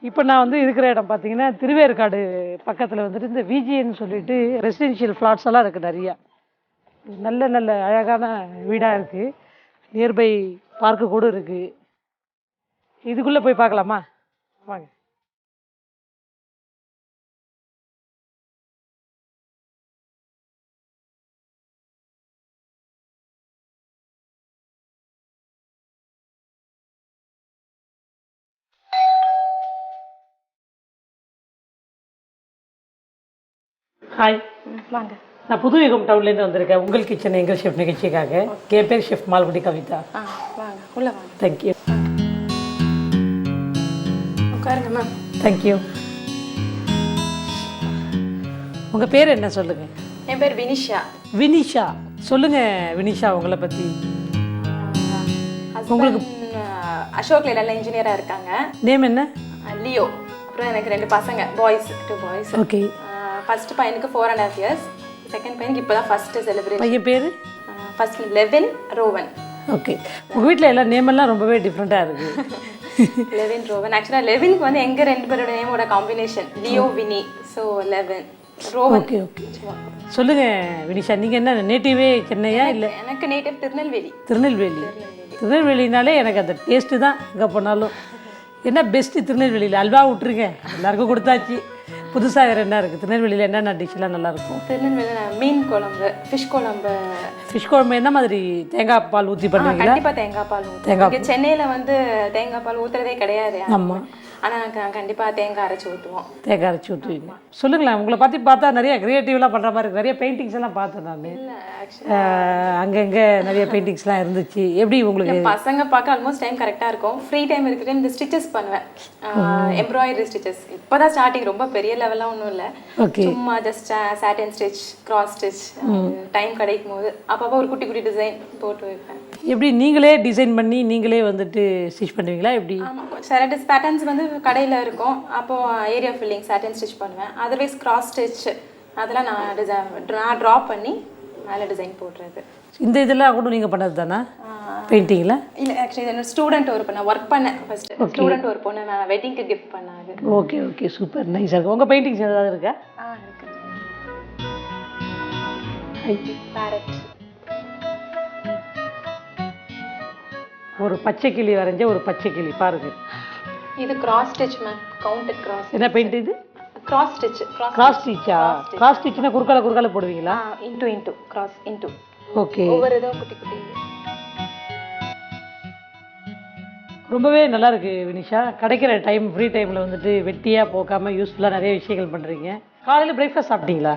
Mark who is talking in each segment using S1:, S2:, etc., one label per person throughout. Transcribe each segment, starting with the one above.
S1: இப்போ நான் வந்து இருக்கிற இடம் பார்த்தீங்கன்னா திருவேற்காடு பக்கத்தில் வந்துட்டு இந்த விஜின்னு சொல்லிட்டு ரெசிடென்ஷியல் ஃப்ளாட்ஸ் எல்லாம் இருக்குது நிறையா. நல்ல நல்ல அழகான வீடாக இருக்குது. நியர்பை பார்க்கு கூட இருக்குது. இதுக்குள்ளே போய் பார்க்கலாமா? வாங்க. ஹாய்,
S2: வாங்க.
S1: நான் புதுயுகம் டவுன்லேருந்து வந்திருக்கேன். உங்கள் கிச்சன் எங்கள் ஷெஃப் நிகழ்ச்சிக்காக. என் பேர் ஷெஃப் மால்குடி கவிதா.
S2: வாங்க உள்ள வாங்க.
S1: தேங்க்யூ.
S2: உட்காருங்க மேம்.
S1: தேங்க்யூ. உங்கள் பேர் என்ன சொல்லுங்கள்?
S2: என் பேர் வினிஷா.
S1: வினிஷா. சொல்லுங்கள் வினிஷா, உங்களை பற்றி.
S2: உங்களுக்கு அசோக் லேலண்ட்ல இன்ஜினியராக இருக்காங்க.
S1: நேம் என்ன?
S2: லியோ. அப்புறம் எனக்கு 2 பசங்க, பாய்ஸ், 2 பாய்ஸ்.
S1: ஓகே.
S2: ஃபர்ஸ்ட் பையனுக்கு 4.5 years. செகண்ட் பையனுக்கு இப்போ தான் ஃபர்ஸ்ட் செலிப்ரேஷன்.
S1: பையன் பேர்?
S2: First Levin Rowan.
S1: ஓகே. உங்கள் வீட்டில் எல்லா நேமெல்லாம் ரொம்பவே டிஃப்ரெண்ட்டாக இருக்குது.
S2: லெவின் ரோவன். ஆக்சுவலாக லெவினுக்கு வந்து எங்கள் 2 பேரோட நேமோட combination Leo Vini. So Levin Rowan.
S1: Okay okay. சொல்லுங்கள் வினிஷா, நீங்கள் என்ன நேட்டிவே சென்னையா இல்லை?
S2: எனக்கு நேட்டிவ் திருநெல்வேலி.
S1: திருநெல்வேலி. திருநெல்வேலினாலே எனக்கு அந்த டேஸ்ட்டு தான் எங்கே போனாலும். என்ன பெஸ்ட்டு திருநெல்வேலியில்? அல்வா விட்ருங்க, எல்லாருக்கும் கொடுத்தாச்சு. புதுசாக வேறு என்ன இருக்குது திருநெல்வேலியில்? என்னென்ன டிஷ்ஷெல்லாம் நல்லாயிருக்கும்?
S2: திருநெல்வேலியில் மீன் குழம்பு, ஃபிஷ் குழம்பு.
S1: ஃபிஷ் குழம்பு என்ன மாதிரி? தேங்காய் பால் ஊற்றி பண்ணுவீங்களா?
S2: கண்டிப்பாக தேங்காய் பால் ஊற்றுவோம். சென்னையில் வந்து தேங்காய் பால் ஊற்றுறதே கிடையாது.
S1: ஆமாம்.
S2: ஆனால் கண்டிப்பாக தேங்காய் அரைச்சி ஊற்றுவோம்.
S1: தேங்காய் அரைச்சி ஊற்றுவீங்க. சொல்லுங்களேன், உங்களை பற்றி பார்த்தா நிறைய க்ரியேட்டிவ்லாம் பண்ணுற மாதிரி இருக்குது. நிறைய பெயிண்டிங்ஸ் எல்லாம் பார்த்தேன் நான். அங்கங்கே நிறைய பெயிண்டிங்ஸ்லாம் இருந்துச்சு. எப்படி உங்களுக்கு?
S2: பசங்க பார்க்க ஆல்மோஸ்ட் டைம் கரெக்டாக இருக்கும். ஃப்ரீ டைம் இருக்கிற இந்த ஸ்டிச்சஸ் பண்ணுவேன். Embroidery stitches. இப்போ தான் ஸ்டார்டிங், ரொம்ப பெரிய லெவலாம் ஒன்றும் இல்லை. சும்மா ஜஸ்ட் சாட்டின் ஸ்டிச், கிராஸ் ஸ்டிச். டைம் கிடைக்கும் போது அப்பப்போ ஒரு குட்டி குட்டி டிசைன் போட்டு வைப்பேன்.
S1: எப்படி நீங்களே டிசைன் பண்ணி நீங்களே வந்துட்டு ஸ்டிச் பண்ணுவீங்களா? எப்படி?
S2: ஆமாம், சில பேட்டர்ன்ஸ் வந்து கடையில் இருக்கும். அப்போது ஏரியா ஃபில்லிங் சாட்டின் ஸ்டிச் பண்ணுவேன். அதர்வைஸ் கிராஸ் ஸ்டிச் அதெல்லாம் நான் ட்ரா பண்ணி மேலே டிசைன் போடுறது.
S1: இந்த இதெல்லாம் கூட நீங்கள் பண்ணது தானே பெயிண்டிங்கில்?
S2: இல்லை, ஆக்சுவலி என்னோட ஸ்டூடெண்ட் ஒரு நான் ஒர்க் பண்ணேன். ஃபர்ஸ்ட் ஸ்டூடெண்ட் ஒரு பொண்ணு நான் வெட்டிங்க்கு கிஃப்ட் பண்ணாது.
S1: ஓகே ஓகே, சூப்பர், நைஸாக இருக்குது. உங்கள் பெயிண்டிங்ஸ் ஏதாவது இருக்கா?
S2: இருக்கு.
S1: பேரட். ஒரு பச்சை கிளி வரைஞ்ச ஒரு பச்சை கிளி பாருங்க.
S2: இது cross stitch ma'am. Counted cross.
S1: என்ன பெயிண்ட் இது?
S2: Cross stitch.
S1: கிராஸ் ஸ்டிச்சா? கிராஸ் ஸ்டிச்னா குறுக்கால போடுவீங்களா?
S2: Into cross into.
S1: ஓகே.
S2: ஒவ்வொரு இதுவும் குட்டி குட்டி.
S1: ரொம்பவே நல்லா இருக்கு வினிஷா. கிடைக்கிற டைம், ஃப்ரீ டைமில் வந்துட்டு வெட்டியாக போகாமல் யூஸ்ஃபுல்லாக நிறைய விஷயங்கள் பண்ணுறீங்க. காலையில் பிரேக்ஃபாஸ்ட் சாப்பிட்டீங்களா?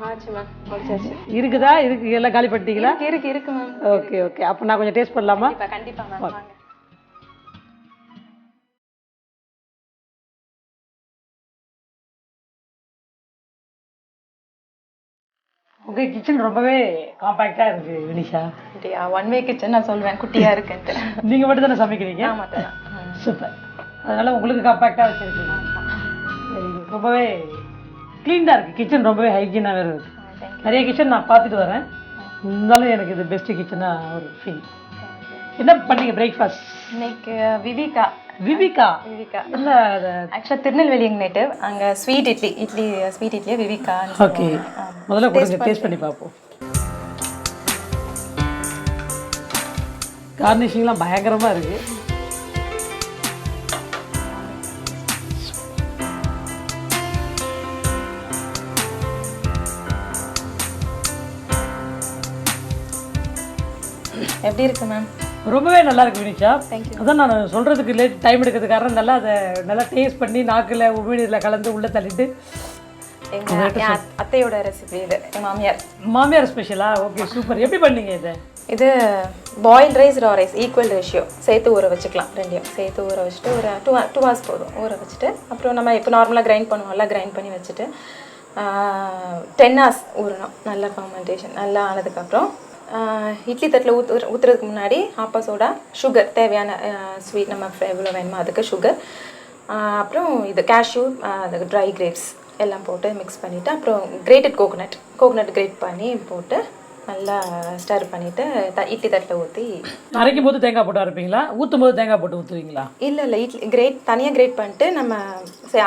S2: ஆச்சு மேம், முடிச்சாச்சு.
S1: இருக்குதா? இருக்கு, எல்லாம் காலி பண்ணிட்டீங்களா?
S2: இருக்கு மேம்.
S1: ஓகே ஓகே, அப்போ நான் கொஞ்சம் டேஸ்ட் பண்ணலாமா?
S2: கண்டிப்பாக மேம், வாங்க.
S1: உங்கள் கிச்சன் ரொம்பவே காம்பேக்டாக இருக்குது வினிஷா.
S2: அப்படியா? ஒன் வே கிச்சன் நான் சொல்வேன், குட்டியாக இருக்குன்ட்டு.
S1: நீங்கள் மட்டும் தானே சமைக்கிறீங்க?
S2: ஆமாம்.
S1: சூப்பர். அதனால் உங்களுக்கு காம்பேக்டாக வச்சுருக்கீங்க. ரொம்பவே க்ளீனாக இருக்குது கிச்சன். ரொம்பவே ஹைஜீனாக வேறு இருக்குது. நிறைய கிச்சன் நான் பார்த்துட்டு வரேன், இருந்தாலும் எனக்கு இது பெஸ்ட்டு கிச்சனாக ஒரு ஃபீல். என்ன பண்ணீங்க பிரேக்ஃபாஸ்ட்
S2: இன்னைக்கு? விவிகா.
S1: என்ன?
S2: ஆக்சுவலாக திருநெல்வேலி எங்கள் நேட்டிவ். அங்கே ஸ்வீட் இட்லியே விவிகா.
S1: ஓகே, முதல்ல கொடுங்க, டேஸ்ட் பண்ணி பார்ப்போம். கார்னிஷிங்லாம் பயங்கரமாக இருக்குது.
S2: எப்படி இருக்கு மேம்?
S1: ரொம்பவே நல்லா இருக்கு வினிஷா.
S2: தேங்க்யூ.
S1: அதான் நான் சொல்கிறதுக்கு டைம் எடுக்கிறது காரணம் நல்லா அதை நல்லா டேஸ்ட் பண்ணி நாக்கில் உமிழ்நீரில் கலந்து உள்ளே தள்ளிட்டு.
S2: எங்கள் அத்தையோட ரெசிபி இது.
S1: மாமியார் ஸ்பெஷலா? Okay, super. எப்படி பண்ணீங்க இதை?
S2: இது boil rice, raw rice equal ratio சேர்த்து ஊற வச்சுக்கலாம். ரெண்டையும் சேர்த்து ஊற வச்சுட்டு ஒரு 2 hours போதும். ஊற வச்சுட்டு அப்புறம் நம்ம இப்போ நார்மலாக கிரைண்ட் பண்ணுவோம்ல, கிரைண்ட் பண்ணி வச்சுட்டு 10 hours ஊறணும். நல்ல ஃபர்மெண்டேஷன் நல்லா ஆனதுக்கப்புறம் இட்லி தட்டில் ஊற்றுறதுக்கு முன்னாடி ஆப்பா சோடா, சுகர், தேவையான ஸ்வீட் நம்ம எவ்வளோ வேணுமோ அதுக்கு சுகர், அப்புறம் இது கேஷ்யூ, அது ட்ரை கிரேப்ஸ் எல்லாம் போட்டு மிக்ஸ் பண்ணிவிட்டு அப்புறம் கிரேட்டட் கோகோனட் கிரேட் பண்ணி போட்டு நல்லா ஸ்டர் பண்ணிவிட்டு இட்லி தட்டில் ஊற்றி.
S1: அரைக்கும் போது தேங்காய் போட்டு அரைப்பீங்களா, ஊற்றும் போது தேங்காய் போட்டு ஊற்றுவீங்களா?
S2: இல்லை இட்லி தனியாக கிரேட் பண்ணிட்டு நம்ம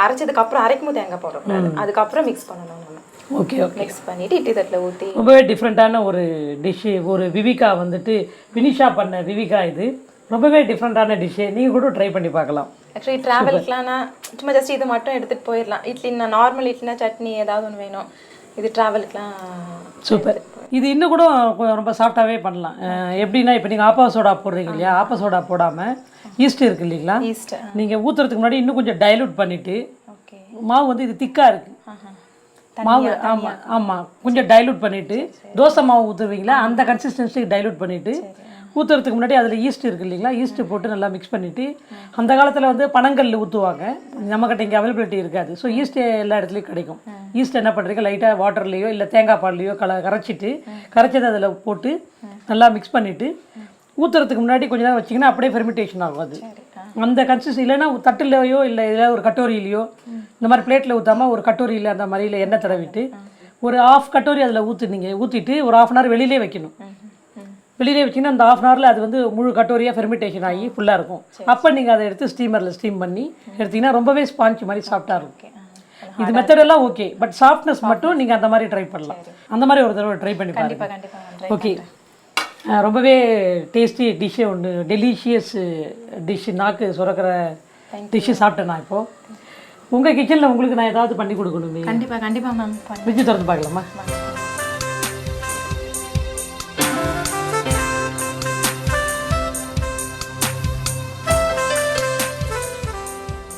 S2: அரைச்சதுக்கப்புறம் அரைக்கும் போது தேங்காய் போடக்கூடாது, அதுக்கப்புறம் மிக்ஸ் பண்ணணும் நம்ம.
S1: Okay okay.
S2: மிக்ஸ் பண்ணிவிட்டு இட்லி தட்டில் ஊற்றி.
S1: ரொம்பவே டிஃப்ரெண்ட்டான ஒரு டிஷ்ஷு. ஒரு விவிகா வந்துட்டு வினிஷா பண்ண விவிகா இது ரொம்பவே டிஃப்ரெண்ட்டான டிஷ்ஷு. நீங்கள் கூட ட்ரை பண்ணி பார்க்கலாம்.
S2: ஆக்சுவலி ட்ராவலுக்குலாம்னா சும்மா ஜஸ்ட் இது மட்டும் எடுத்துகிட்டு போயிடலாம். இட்லினா நார்மல் இட்லினா சட்னி ஏதாவது ஒன்று வேணும். இது ட்ராவலுக்குலாம்
S1: சூப்பர். இது இன்னும் கூட ரொம்ப சாஃப்டாகவே பண்ணலாம். எப்படின்னா இப்போ நீங்கள் ஆப்பா சோடா போடுறீங்க இல்லையா, ஆப்பா சோடா போடாமல் ஈஸ்ட் இருக்குது இல்லைங்களா,
S2: ஈஸ்ட்
S1: நீங்கள் ஊற்றுறதுக்கு முன்னாடி இன்னும் கொஞ்சம் டைலூட் பண்ணிவிட்டு,
S2: ஓகே
S1: மாவு வந்து இது திக்காக இருக்குது மாவு. ஆமாம் ஆமாம், கொஞ்சம் டைலூட் பண்ணிவிட்டு தோசை மாவு ஊற்றுவீங்களா அந்த கன்சிஸ்டன்சிக்கு டைலூட் பண்ணிவிட்டு ஊற்றுறதுக்கு முன்னாடி அதில் ஈஸ்ட் இருக்குது இல்லைங்களா, ஈஸ்ட்டு போட்டு நல்லா மிக்ஸ் பண்ணிவிட்டு. அந்த காலத்தில் வந்து பனங்கல் ஊற்றுவாங்க, நம்மக்கிட்ட இங்கே அவைலபிலிட்டி இருக்காது. ஸோ ஈஸ்ட் எல்லா இடத்துலையும் கிடைக்கும். ஈஸ்ட் என்ன பண்ணுறீங்க, லைட்டாக வாட்டர்லேயோ இல்லை தேங்காய் பால்லையோ கரைச்சதை அதில் போட்டு நல்லா மிக்ஸ் பண்ணிவிட்டு ஊற்றுறதுக்கு முன்னாடி கொஞ்சம் நேரம் வச்சிங்கன்னா அப்படியே ஃபெர்மெண்டேஷன் ஆகும். அது அந்த கன்சிஸ்ட் இல்லைன்னா தட்டுலையோ இல்லை இதில் ஒரு கட்டோரியிலையோ இந்த மாதிரி பிளேட்டில் ஊற்றாமல் ஒரு கட்டோரியில் அந்த மாதிரியில் எண்ணெய் தடவிட்டு ஒரு ½ கட்டோரி அதில் ஊற்றிட்டு ஒரு ½ hour வெளியிலே வைக்கணும். வெளியிலே வச்சிங்கன்னா அந்த ½ hourல அது வந்து முழு கட்டோரியாக ஃபெர்மெண்டேஷன் ஆகி ஃபுல்லாக இருக்கும். அப்போ நீங்கள் அதை எடுத்து ஸ்டீமரில் ஸ்டீம் பண்ணி எடுத்திங்கன்னா ரொம்பவே ஸ்பாஞ்ச் மாதிரி சாஃப்டாக இருக்கும். இது மெத்தடெல்லாம் ஓகே, பட் சாஃப்ட்னஸ் மட்டும் நீங்கள் அந்த மாதிரி ட்ரை பண்ணலாம். அந்த மாதிரி ஒரு தடவை ட்ரை பண்ணி பாருங்க. ஓகே, ரொம்பவே டேஸ்டி டிஷ்ஷு ஒன்று, டெலிஷியஸ் டிஷ்ஷு, நாக்கு சுரக்கிற டிஷ்ஷு சாப்பிட்டேன் நான். இப்போது உங்கள் கிச்சனில் உங்களுக்கு நான் ஏதாவது பண்ணி கொடுக்கணுமே.
S2: கண்டிப்பாக மேம்.
S1: ஃப்ரிட்ஜ் திறந்து பார்க்கலாமா?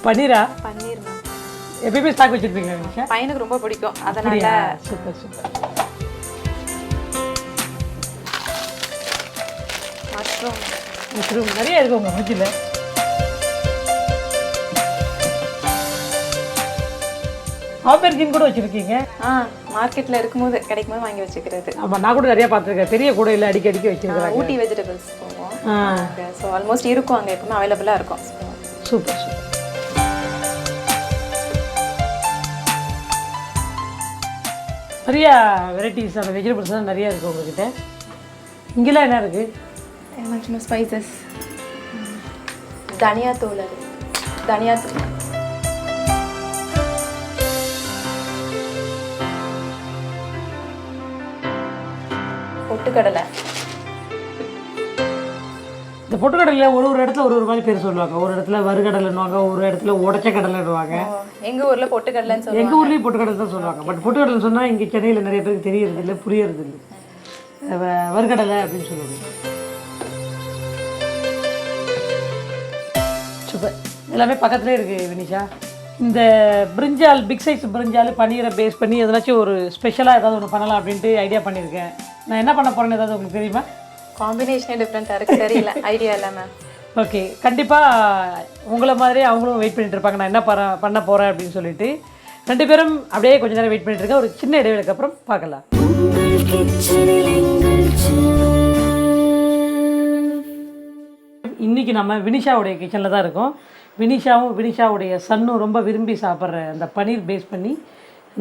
S1: பன்னீர்
S2: மேம்
S1: எப்பயுமே ஸ்டாக் வச்சுருப்பீங்க நிஷா?
S2: பையனுக்கு ரொம்ப பிடிக்கும், அதனால.
S1: Super super. மஷ்ரூம் நிறைய இருக்கு உங்கள் ஃப்ரிட்ஜில். ஆப்பர்ஜின் கூட வச்சுருக்கீங்க?
S2: மார்க்கெட்டில் இருக்கும்போது கிடைக்கும்போது வாங்கி வச்சுக்கிறது.
S1: ஆமாம், நான் கூட நிறையா பார்த்துருக்கேன். பெரிய கூடையில் அடிக்கடிக்கு வச்சுருக்கேன்.
S2: ஊட்டி வெஜிடபிள்ஸ் போவோம், ஸோ ஆல்மோஸ்ட் இருக்கும் அங்கே, எப்பவுமே அவைலபிளாக இருக்கும்.
S1: Super super. நிறையா வெரைட்டிஸான வெஜிடபிள்ஸ்லாம் நிறையா இருக்குது உங்கள்கிட்ட. இங்கெல்லாம் என்ன இருக்குது?
S2: ஸ்பைசஸ், தனியாத்தூள், தனியாத்தூள், பொட்டுக்கடலை.
S1: இந்த பொட்டுக்கடலையில் ஒரு இடத்துல ஒரு மாதிரி பேர் சொல்லுவாங்க. ஒரு இடத்துல வறுகடலைன்னுவாங்க, ஒரு இடத்துல உடச்ச கடலைன்னுவாங்க.
S2: எங்கள் ஊரில் பொட்டுக்கடலைன்னு சொல்லுவாங்க.
S1: எங்கள் ஊர்லேயும் பொட்டுக்கடலை தான் சொல்லுவாங்க. பட் பொட்டுக்கடலைன்னு சொன்னால் இங்கே சென்னையில் நிறைய பேருக்கு தெரியறது இல்லை, புரியறது இல்லை. வறுகடலை அப்படின்னு சொல்லுவாங்க. சூப்பர். எல்லாமே பக்கத்துலேயே இருக்குது வினிஷா. இந்த பிரிஞ்சால், பிக் சைஸ் பிரிஞ்சால் பன்னீரை பேஸ் பண்ணி எதனாச்சும் ஒரு ஸ்பெஷலாக ஏதாவது ஒன்று பண்ணலாம் அப்படின்ட்டு ஐடியா பண்ணியிருக்கேன். நான் என்ன பண்ண போகிறேன்னு ஏதாவது உங்களுக்கு தெரியுமா?
S2: காம்பினேஷனே டிஃப்ரெண்ட்டாக இருக்குது, தெரியல, ஐடியா இல்லை மேம்.
S1: ஓகே, கண்டிப்பாக உங்களை மாதிரியே அவங்களும் வெயிட் பண்ணிட்டு இருப்பாங்க நான் என்ன பண்ண போகிறேன் அப்படின்னு சொல்லிட்டு. 2 பேரும் அப்படியே கொஞ்ச நேரம் வெயிட் பண்ணிட்டு இருக்கேன். ஒரு சின்ன இடைவேளைக்கு அப்புறம் பார்க்கலாம். இன்றைக்கி நம்ம வினிஷாவுடைய கிச்சனில் தான் இருக்கோம். வினிஷாவுடைய சன்னும் ரொம்ப விரும்பி சாப்பிட்ற அந்த பன்னீர் பேஸ் பண்ணி,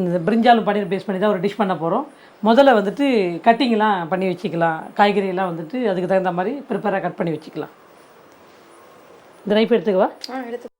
S1: இந்த பிரிஞ்சாலும் பன்னீர் பேஸ் பண்ணி தான் ஒரு டிஷ் பண்ண போகிறோம். முதல்ல வந்துட்டு கட்டிங்லாம் பண்ணி வச்சுக்கலாம். காய்கறியெல்லாம் வந்துட்டு அதுக்கு தகுந்த மாதிரி ப்ரிப்பேராக கட் பண்ணி வச்சுக்கலாம். இந்த நைஃப் எடுத்துக்கவா?
S2: எடுத்து.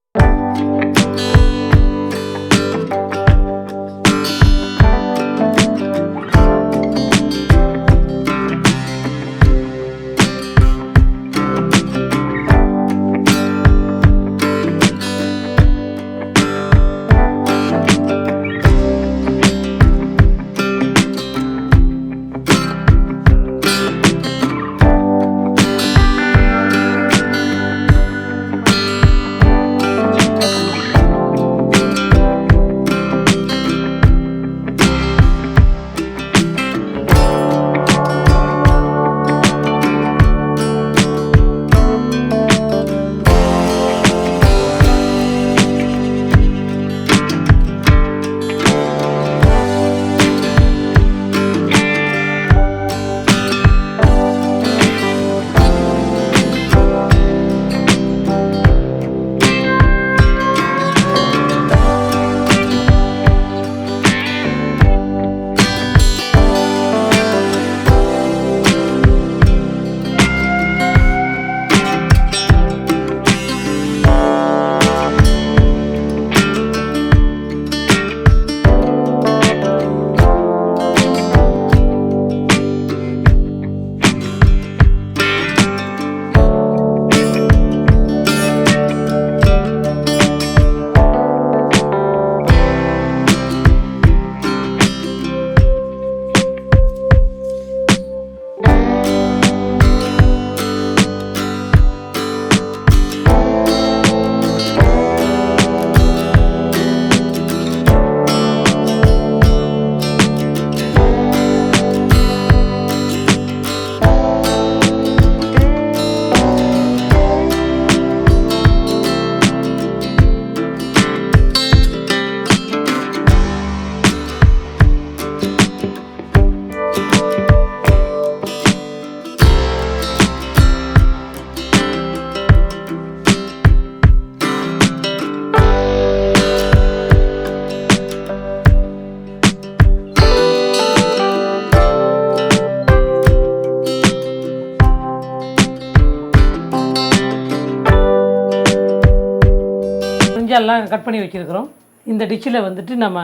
S1: பிரிஞ்சாலெலாம் கட் பண்ணி வச்சுருக்கிறோம். இந்த டிஷ்ஷில் வந்துட்டு நம்ம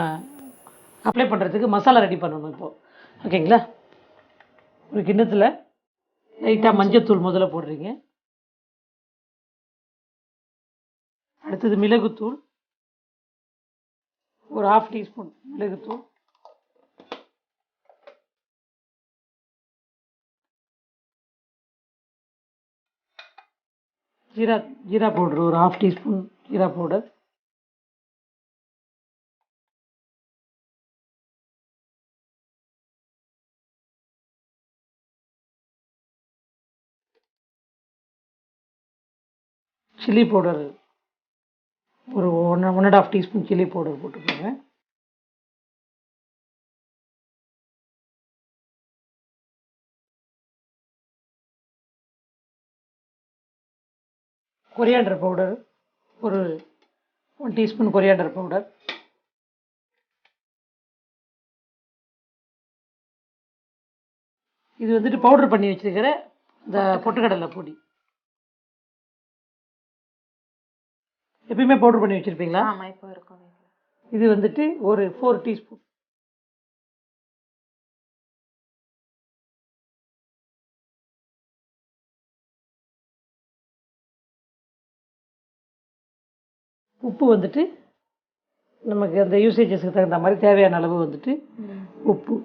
S1: அப்ளை பண்ணுறதுக்கு மசாலா ரெடி பண்ணணும் இப்போது. ஓகேங்களா? ஒரு கிண்ணத்தில் லைட்டாக மஞ்சத்தூள் முதல்ல போடுறீங்க. அடுத்தது மிளகுத்தூள், ஒரு 1/2 டீஸ்பூன் மிளகுத்தூள். ஜீரா பவுடர், ஒரு 1/2 teaspoon jeera powder. Chilli powder, ஒரு 1.5 டீஸ்பூன் சில்லி பவுடர் போட்டுக்கோங்க. கொரியாண்டர் பவுடர், ஒரு 1 டீஸ்பூன் கொரியாண்டர் பவுடர். இது வந்துட்டு பவுடர் பண்ணி வச்சிருக்கிற இந்த பொட்டுக்கடலை பொடி. எப்பயுமே பவுடர் பண்ணி வச்சுருப்பீங்களா?
S2: ஆமாம், இப்போ இருக்கும்.
S1: இது வந்துட்டு ஒரு 4 டீஸ்பூன். உப்பு வந்துட்டு நமக்கு அந்த யூசேஜஸ்க்கு தகுந்த மாதிரி தேவையான அளவு வந்துட்டு உப்பு.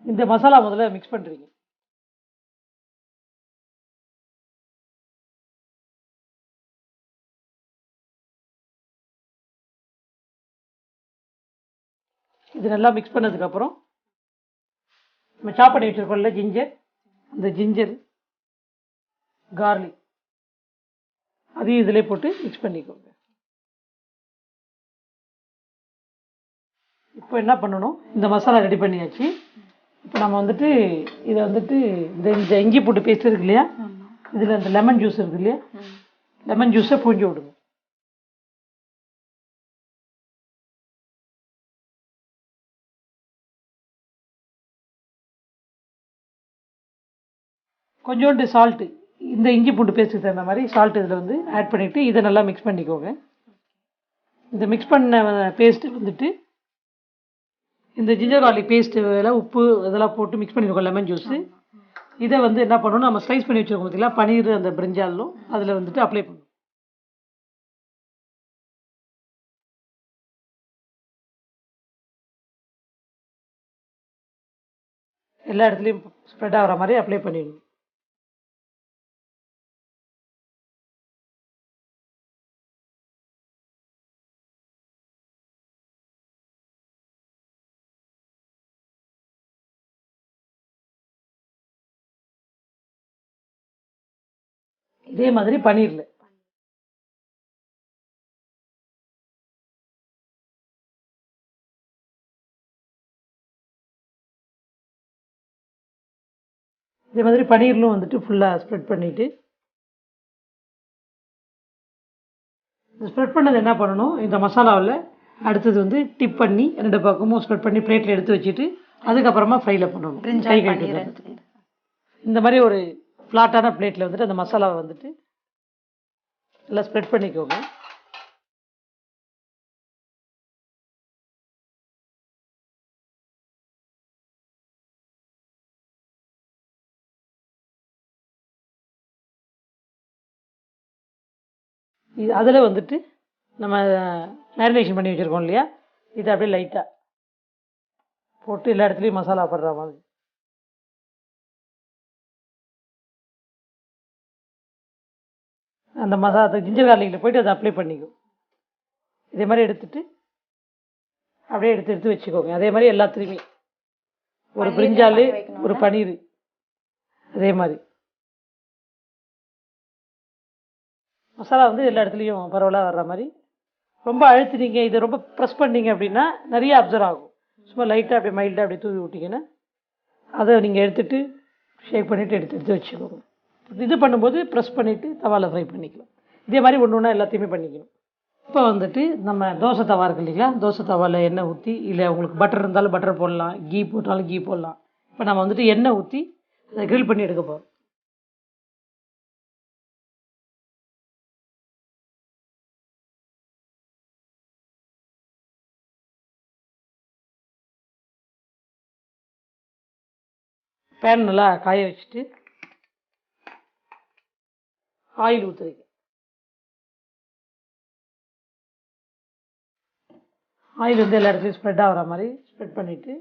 S1: இந்த மசாலா முதல்ல மிக்ஸ் பண்ணுறீங்க. இது நல்லா மிக்ஸ் பண்ணதுக்கப்புறம் நம்ம சாப் பண்ணி வச்சுருக்கோம்ல ஜிஞ்சர், அந்த ஜிஞ்சர் கார்லிக் அதையும் இதிலே போட்டு மிக்ஸ் பண்ணிக்கோங்க. இப்போ என்ன பண்ணணும், இந்த மசாலா ரெடி பண்ணியாச்சு. இப்போ நம்ம வந்துட்டு இதை வந்துட்டு இந்த இஞ்சி பூண்டு பேஸ்ட் இருக்கு இல்லையா, இதில் இந்த லெமன் ஜூஸ் இருக்கு இல்லையா, லெமன் ஜூஸை புழிஞ்சு விடுங்க. கொஞ்சோண்டு சால்ட்டு, இந்த இஞ்சி பூண்டு பேஸ்ட்டுக்கு தகுந்த மாதிரி சால்ட் இதில் வந்து ஆட் பண்ணிவிட்டு இதை நல்லா மிக்ஸ் பண்ணிக்கோங்க. இந்த மிக்ஸ் பண்ண பேஸ்ட்டு வந்துட்டு இந்த ஜிஞ்சர் கார்லிக் பேஸ்ட்டு எல்லாம் உப்பு இதெல்லாம் போட்டு மிக்ஸ் பண்ணியிருக்கோம், லெமன் ஜூஸு. இதை வந்து என்ன பண்ணணும், நம்ம ஸ்லைஸ் பண்ணி வச்சுருக்கோம் பார்த்தீங்களா பன்னீர், அந்த பிரிஞ்சாலும் அதில் வந்துட்டு அப்ளை பண்ணணும். எல்லா இடத்துலையும் ஸ்ப்ரெட் ஆகிற மாதிரி அப்ளை பண்ணிடணும். இதே மாதிரி பன்னீரில் இதே மாதிரி பன்னீர்லும் வந்துட்டு ஃபுல்லாக ஸ்ப்ரெட் பண்ணிவிட்டு, ஸ்ப்ரெட் பண்ணது என்ன பண்ணணும், இந்த மசாலாவில் அடுத்தது வந்து டிப் பண்ணி 2 பக்கமும் ஸ்ப்ரெட் பண்ணி பிளேட்டில் எடுத்து வச்சுட்டு அதுக்கப்புறமா ஃப்ரையில் பண்ணணும். கை கழுவிட்டு இந்த மாதிரி ஒரு ஃப்ளாட்டான பிளேட்டில் வந்துட்டு அந்த மசாலாவை வந்துட்டு நல்லா ஸ்ப்ரெட் பண்ணிக்கோங்க. இது அதில் வந்துட்டு நம்ம மேரினேஷன் பண்ணி வச்சுருக்கோம் இல்லையா, இதை அப்படியே லைட்டாக போட்டு எல்லா இடத்துலையும் மசாலா படுற மாதிரி அந்த மசாலா ஜிஞ்சர் கார்லிக்கில் போய்ட்டு அதை அப்ளை பண்ணிக்கும். இதே மாதிரி எடுத்துட்டு அப்படியே எடுத்து எடுத்து வச்சுக்கோங்க. அதே மாதிரி எல்லாத்துலேயுமே ஒரு பிரிஞ்சால், ஒரு பன்னீர், அதே மாதிரி மசாலா வந்து எல்லா இடத்துலையும் பரவலாக வர்ற மாதிரி. ரொம்ப அழுத்தினீங்க, இதை ரொம்ப ப்ரெஸ் பண்ணிங்க அப்படின்னா நிறைய அப்சர்வ் ஆகும். சும்மா லைட்டாக அப்படியே மைல்டாக அப்படியே தூவி விட்டிங்கன்னா அதை நீங்கள் எடுத்துகிட்டு ஷேக் பண்ணிவிட்டு எடுத்து எடுத்து வச்சுக்கோங்க. இது பண்ணும்போது ப்ரெஸ் பண்ணிவிட்டு தவாவில் ஃப்ரை பண்ணிக்கலாம். இதே மாதிரி ஒன்று ஒன்றா எல்லாத்தையுமே பண்ணிக்கணும். இப்போ வந்துட்டு நம்ம தோசை தவா இருக்கு இல்லைங்களா, தோசை தவாவில் எண்ணெய் ஊற்றி, இல்லை உங்களுக்கு பட்டர் இருந்தாலும் பட்டர் போடலாம், கீ போட்டாலும் கீ போடலாம். இப்போ நம்ம வந்துட்டு எண்ணெய் ஊற்றி அதை கிரில் பண்ணி எடுக்க போகிறோம். பேன் நல்லா காய வச்சுட்டு ஆயில் ஊற்றுறீங்க. ஆயில் வந்து எல்லா இடத்துலையும் ஸ்ப்ரெட் ஆகிற மாதிரி ஸ்ப்ரெட் பண்ணிவிட்டு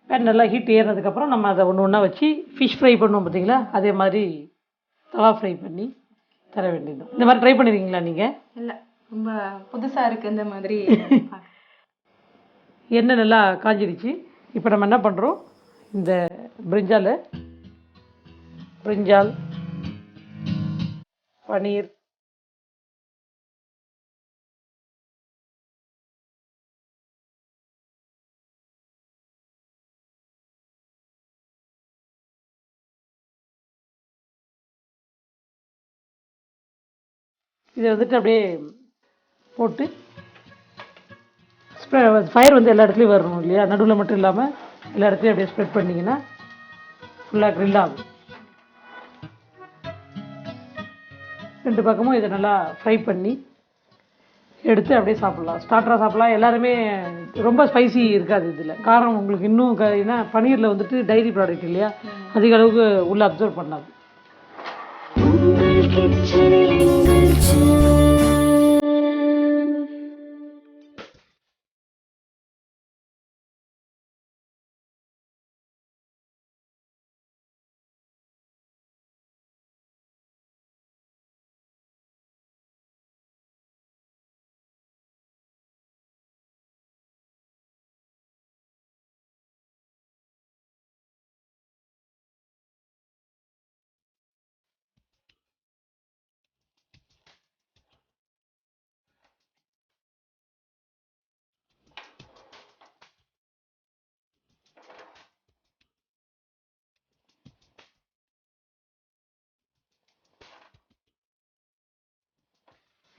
S1: பேன் நல்லா ஹீட் ஏறினதுக்கப்புறம் நம்ம அதை ஒன்று ஒன்றா வச்சு ஃபிஷ் ஃப்ரை பண்ணுவோம் பார்த்தீங்களா, அதே மாதிரி தவா ஃப்ரை பண்ணி தர வேண்டியது. இந்த மாதிரி ட்ரை பண்ணியிருக்கீங்களா நீங்கள்?
S2: இல்லை, ரொம்ப புதுசாக இருக்குது இந்த மாதிரி.
S1: எண்ணெய் நல்லா காஞ்சிடுச்சு. இப்போ நம்ம என்ன பண்ணுறோம், இந்த பிரிஞ்சால் பன்னீர், இதை வந்துட்டு அப்படியே போட்டு ஃபயர் வந்து எல்லா இடத்துலையும் வரணும் இல்லையா, நடுவில் மட்டும் இல்லாமல் எல்லா இடத்துலையும் அப்படியே ஸ்ப்ரெட் பண்ணிங்கன்னா ஃபுல்லாக க்ரில் ஆகும். 2 பக்கமும் இதை நல்லா ஃப்ரை பண்ணி எடுத்து அப்படியே சாப்பிட்லாம். ஸ்டார்டராக சாப்பிட்லாம். எல்லாருமே ரொம்ப ஸ்பைசி இருக்காது இதில். காரம் உங்களுக்கு இன்னும் ஏன்னா பன்னீரில் வந்துட்டு டைரி ப்ராடக்ட் இல்லையா, அதிக அளவுக்கு உள்ளே அப்சர்வ் பண்ணாது.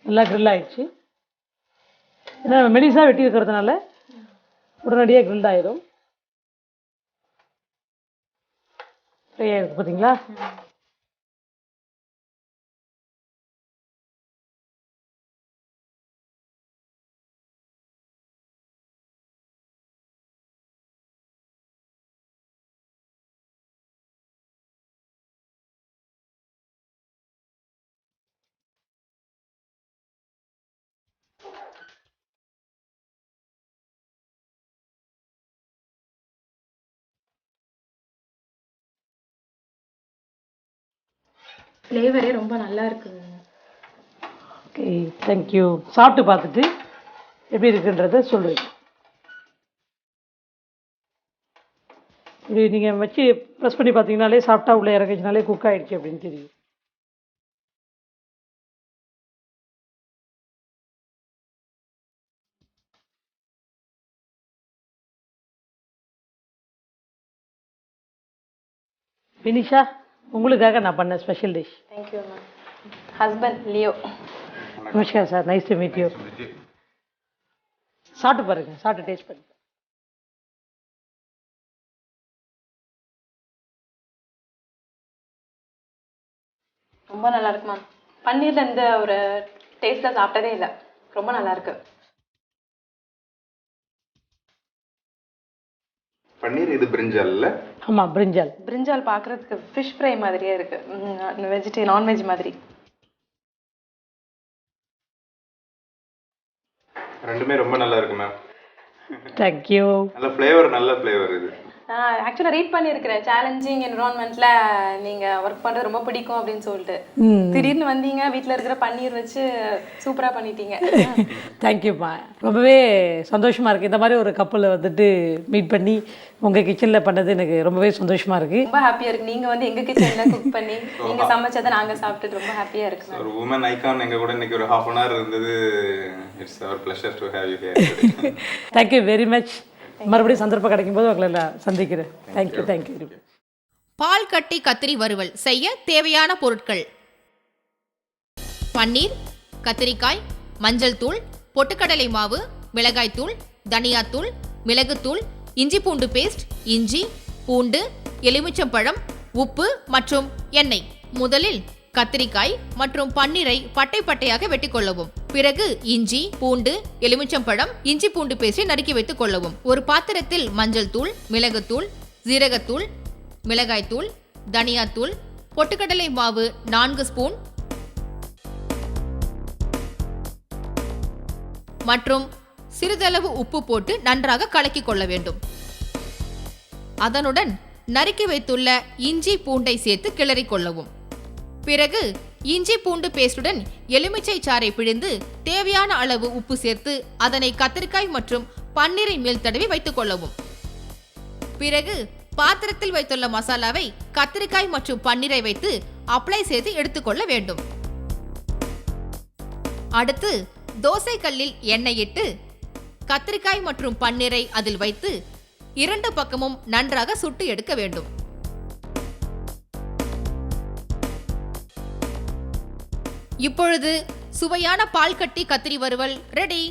S1: நல்லா க்ரில் ஆகிடுச்சு. ஏன்னா நம்ம மெலிசாக வெட்டி இருக்கிறதுனால உடனடியாக க்ரில் ஆகிடும். ஃப்ரை ஆகிருக்கு பார்த்தீங்களா.
S2: ஃப்ளேவரே ரொம்ப நல்லா இருக்குங்க.
S1: Okay, thank you. சாப்பிட்டு பார்த்துட்டு எப்படி இருக்குன்றத சொல்லுங்கள். இப்படி நீங்கள் வச்சு ப்ரெஸ் பண்ணி பார்த்தீங்கனாலே சாப்பிட்டா உள்ளே இறங்கிச்சினாலே குக் ஆகிடுச்சு அப்படின்னு தெரியும். வினிஷா, உங்களுக்காக நான் பண்ண special dish.
S2: Thank you ma'am. Husband Leo.
S1: Namaskar sir, nice to meet you. சாப்பிட்டு பாருங்க, சாப்பிட்டு டேஸ்ட் பண்ணி.
S2: ரொம்ப நல்லா இருக்கு மேம். பன்னீர்ல இந்த ஒரு டேஸ்ட்ல சாப்பிட்டதே இல்லை, ரொம்ப நல்லா இருக்கு.
S3: பன்னீர் இது பிரிஞ்சால் இல்ல?
S1: ஆமா, பிரிஞ்சால்.
S2: பிரிஞ்சால் பார்க்கறதுக்கு ஃபிஷ் ஃப்ரை மாதிரியே இருக்கு, நான்வெஜ் மாதிரி.
S3: ரெண்டுமே ரொம்ப நல்லா இருக்கு மேம்.
S1: தேங்க்யூ.
S3: நல்ல ஃப்ளேவர், நல்ல ஃப்ளேவர் இது.
S2: ஆக்சுவலாக ரீட் பண்ணியிருக்கிறேன், சேலஞ்சிங் என்விரான்மெண்ட்ல நீங்க ஒர்க் பண்றது ரொம்ப பிடிக்கும் அப்படின்னு சொல்லிட்டு. திடீர்னு வந்தீங்க, வீட்டில் இருக்கிற பன்னீர் வச்சு சூப்பரா பண்ணிட்டீங்க.
S1: தேங்க்யூப்பா, ரொம்பவே சந்தோஷமா இருக்கு. இந்த மாதிரி ஒரு கப்பலை வந்துட்டு மீட் பண்ணி உங்க கிச்சன்ல பண்ணது எனக்கு ரொம்பவே சந்தோஷமா இருக்கு.
S2: ரொம்ப ஹாப்பியா இருக்கு. நீங்க வந்து எங்க கிச்சன்ல குக் பண்ணி நீங்க சமைச்சதை நாங்க சாப்பிட்டு ரொம்ப ஹாப்பியா இருக்கு.
S3: ஒரு வுமன் ஐகான் எங்க கூட இன்னைக்கு ஒரு half an hour இருந்தது. It's our pleasure to have you here.
S1: Thank you very much. மறுபடியும் சந்தர்ப்பம் கிடைக்கும் போது உங்களை எல்லாம் சந்திக்கிறேன். Thank you thank you.
S4: பால் கட்டி கத்திரி வறுவல் செய்ய தேவையான பொருட்கள்: பன்னீர், கத்திரிக்காய், மஞ்சள் தூள், பொட்டுக்கடலை மாவு, மிளகாய் தூள், தனியாத்தூள், மிளகுத்தூள், இஞ்சி பூண்டு பேஸ்ட், இஞ்சி, பூண்டு, எலுமிச்சம்பழம், உப்பு மற்றும் எண்ணெய். முதலில் கத்திரிக்காய் மற்றும் பன்னீரை பட்டை பட்டையாக வெட்டிக் கொள்ளவும். பிறகு இஞ்சி, பூண்டு, எலுமிச்சம்பழம், இஞ்சி பூண்டு பேஸ்டை நறுக்கி வைத்துக் கொள்ளவும். ஒரு பாத்திரத்தில் மஞ்சள் தூள், மிளகுத்தூள், ஜீரகத்தூள், மிளகாய்த்தூள், தனியாத்தூள், பொட்டுக்கடலை மாவு 4 ஸ்பூன் மற்றும் சிறிதளவு உப்பு போட்டு நன்றாக கலக்கிக் கொள்ள வேண்டும். அதனுடன் நறுக்கி வைத்துள்ள இஞ்சி பூண்டை சேர்த்து கிளறிக் கொள்ளவும். பிறகு இஞ்சி பூண்டு பேஸ்டுடன் எலுமிச்சை சாறை பிழிந்து தேவையான அளவு உப்பு சேர்த்து அதனை கத்திரிக்காய் மற்றும் பன்னீரின் மேல் தடவி வைத்துக் கொள்ளவும். பிறகு பாத்திரத்தில் வைத்துள்ள மசாலாவை கத்திரிக்காய் மற்றும் பன்னீரை வைத்து அப்ளை செய்து எடுத்துக்கொள்ள வேண்டும். அடுத்து தோசை கல்லில் எண்ணெய் இட்டு கத்திரிக்காய் மற்றும் பன்னீரை அதில் வைத்து 2 பக்கமும் நன்றாக சுட்டு எடுக்க வேண்டும். இப்பொழுது சுவையான பால்கட்டி கத்திரி வறுவல் ரெடி.